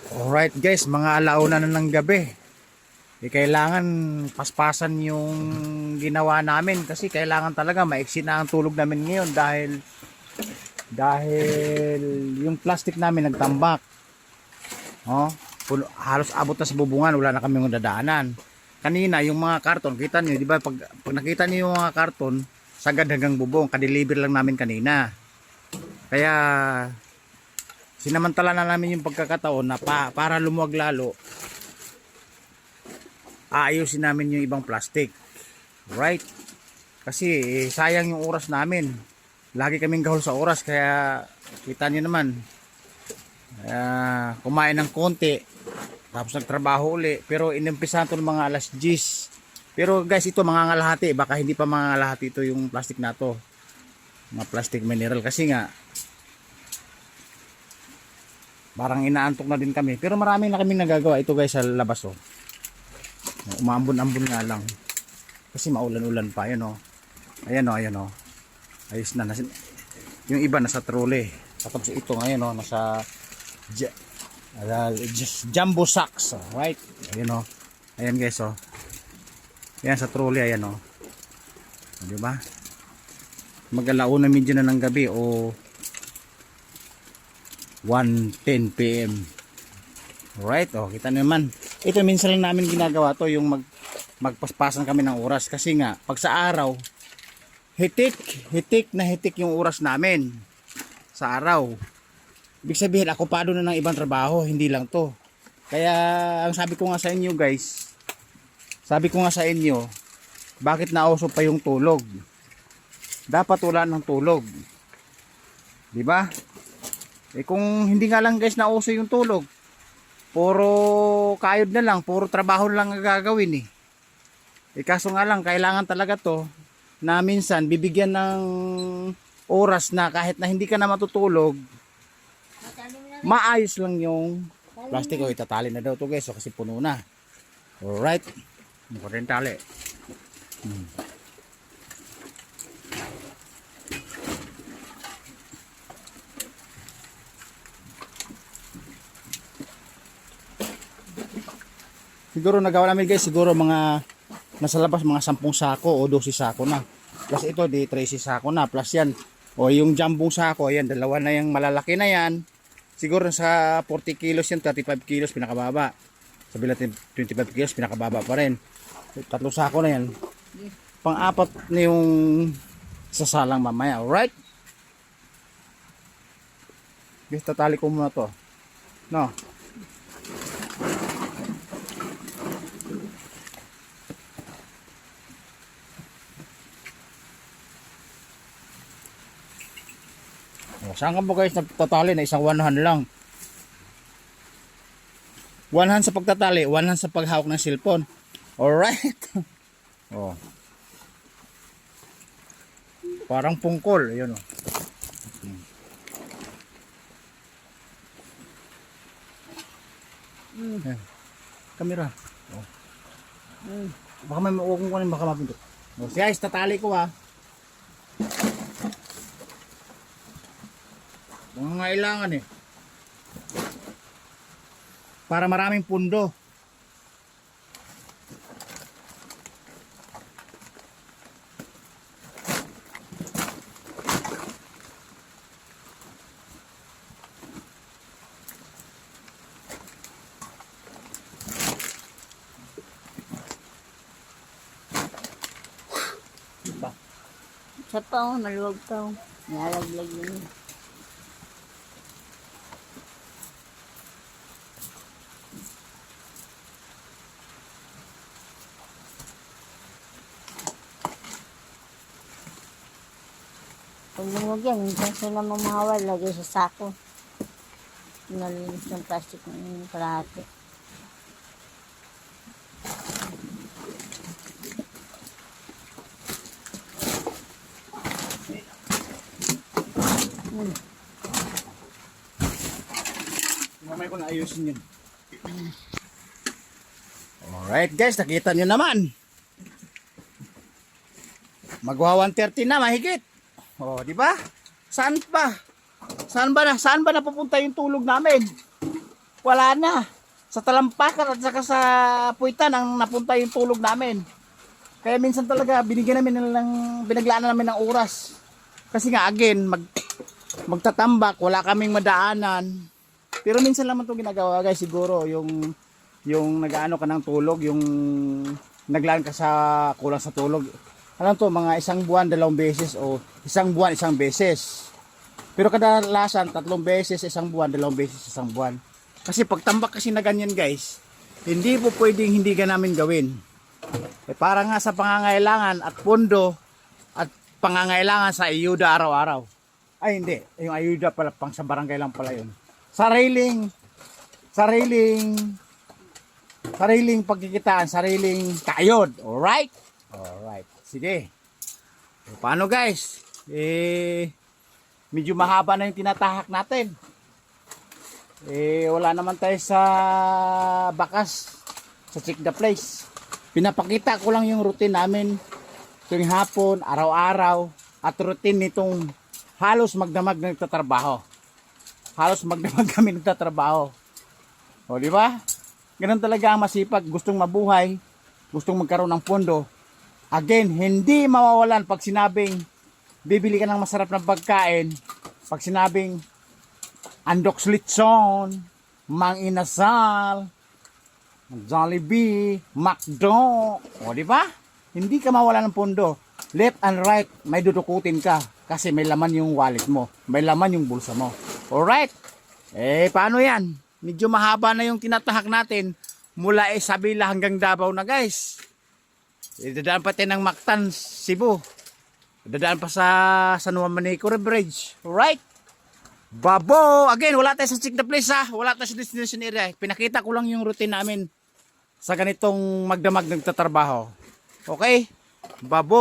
Alright guys, mga alauna na ng gabi. Kailangan paspasan yung ginawa namin kasi kailangan talaga maiksi na ang tulog namin ngayon dahil yung plastic namin nagtambak. Oh, halos abot na sa bubungan, wala na kaming dadaanan. Kanina yung mga karton, kita niyo, di ba pag nakita niyo yung mga karton, sagad hanggang bubong, ka-deliver lang namin kanina. Kaya sinamantala na namin yung pagkakataon na para lumuwag lalo, aayusin namin yung ibang plastic, right? Kasi sayang yung oras namin, lagi kaming gahol sa oras. Kaya kita nyo naman, kumain ng konti tapos nagtrabaho uli, pero inimpisahan to ng mga alas 10. Pero guys, ito mga ngalahati, baka hindi pa mga ngalahati ito yung plastic na to, mga plastic mineral, kasi nga parang inaantok na din kami. Pero marami na kaming nagagawa. Ito guys sa labas, oh. Umambon-ambon nga lang. Kasi maulan-ulan pa. Ayan, oh. Ayan, oh, ayan, oh. Ayos na. Yung iba nasa trolley. Tapos ito ngayon, oh, nasa jumbo sacks. Oh, right? Ayan, oh. Ayan guys, oh. Ayan sa trolley, ayan, oh. Diba? Mag-alauna medyo na ng gabi, o 1:10 PM. Right, oh, kita naman. Ito minsan lang namin ginagawa to, yung magpaspasan kami ng oras kasi nga pag sa araw hitik yung oras namin sa araw. Ibig sabihin okupado na ng ibang trabaho, hindi lang to. Kaya ang sabi ko nga sa inyo guys, bakit nauso pa yung tulog? Dapat wala ng tulog, di ba? Kung hindi nga lang guys nauso yung tulog, puro kayod na lang, puro trabaho lang ang gagawin kaso nga lang kailangan talaga to na minsan bibigyan ng oras na kahit na hindi ka na matutulog, maayos lang yung plastic. Itatali na daw to guys, kasi puno na. Alright, mukha rin tali. Siguro nagawa namin guys, siguro mga nasa labas mga 10 sako o 12 sako na. Plus ito di 13 sako na, plus yan. O yung jambong sako, ayan, dalawa na yung malalaki na yan. Siguro sa 40 kilos yan, 35 kilos pinakababa. Sabi natin 25 kilos pinakababa pa rin. 3 sako na yan. Pang-apat na yung sasalang mamaya, alright? Guys, tatali ko muna to. No. Saan ka ba guys nagtatali na isang one hand lang? One hand sa pagtatali, one hand sa paghawak ng cellphone. Alright. Oh. Parang pungkol, ayun, oh. Kamera. Oh. Baka may maukong ko rin, baka mapindot. Oh, guys, tatali ko mga kailangan para maraming pundo. Sa pa, maluwag pa. Nalaglag yun. Pag lumog yan, minsan sila mamahawal, lagay sa sako. Nalinis ng plastic ng kalahati. Mamaya ko na ayusin yun. Alright guys, nakita nyo naman. Magwa 1:30 na mahigit. Oh, di ba? Saan ba? Saan ba napupunta yung tulog namin? wala na. Sa talampakan at saka sa puwitan ang napunta yung tulog namin. Kaya minsan talaga binigyan namin binaglaan na namin ng oras. Kasi nga again, magtatambak, wala kaming madaanan. Pero minsan lang man 'to ginagawa, guys, siguro yung nag-aano ka ng tulog, yung naglaan ka sa kulang sa tulog. Alam to, mga 1 buwan, 2 beses o 1 buwan, 1 beses. Pero kadalasan 3 beses, 1 buwan, 2 beses, 1 buwan. Kasi pagtambak kasi na ganyan, guys, hindi po pwedeng hindi ka namin gawin. Para nga sa pangangailangan at pondo at pangangailangan sa ayuda araw-araw. Ay hindi, yung ayuda pala pang sa barangay lang pala yun. Sariling pagkikitaan, sariling kayod. Alright? Alright. Sige. Paano, guys? Medyo mahaba na yung tinatahak natin. Wala naman tayo sa bakas sa Check the Place. Pinapakita ko lang yung routine namin tuwing hapon, araw-araw, at routine nitong halos magdamag na nagtatrabaho. Halos magdamag kami nagtatrabaho. O, di ba? Ganun talaga ang masipag, gustong mabuhay, gustong magkaroon ng pondo. Again, hindi mawawalan pag sinabing bibili ka ng masarap na pagkain, pag sinabing Andox Lechon, Mang Inasal, Jollibee, McDo, o di ba? Hindi ka mawalan ng pondo. Left and right, may dudukutin ka kasi may laman yung wallet mo, may laman yung bulsa mo. Alright? Paano yan? Medyo mahaba na yung tinatahak natin mula Isabela hanggang Davao na, guys. Dadaan pa tayo ng Mactan, Cebu. Dadaan pa sa San Juan Manico Bridge. Alright? Babo! Again, wala tayo sa Check the Place, ha? Wala tayo sa destination area. Pinakita ko lang yung routine namin sa ganitong magdamag nagtatrabaho. Okay? Babo!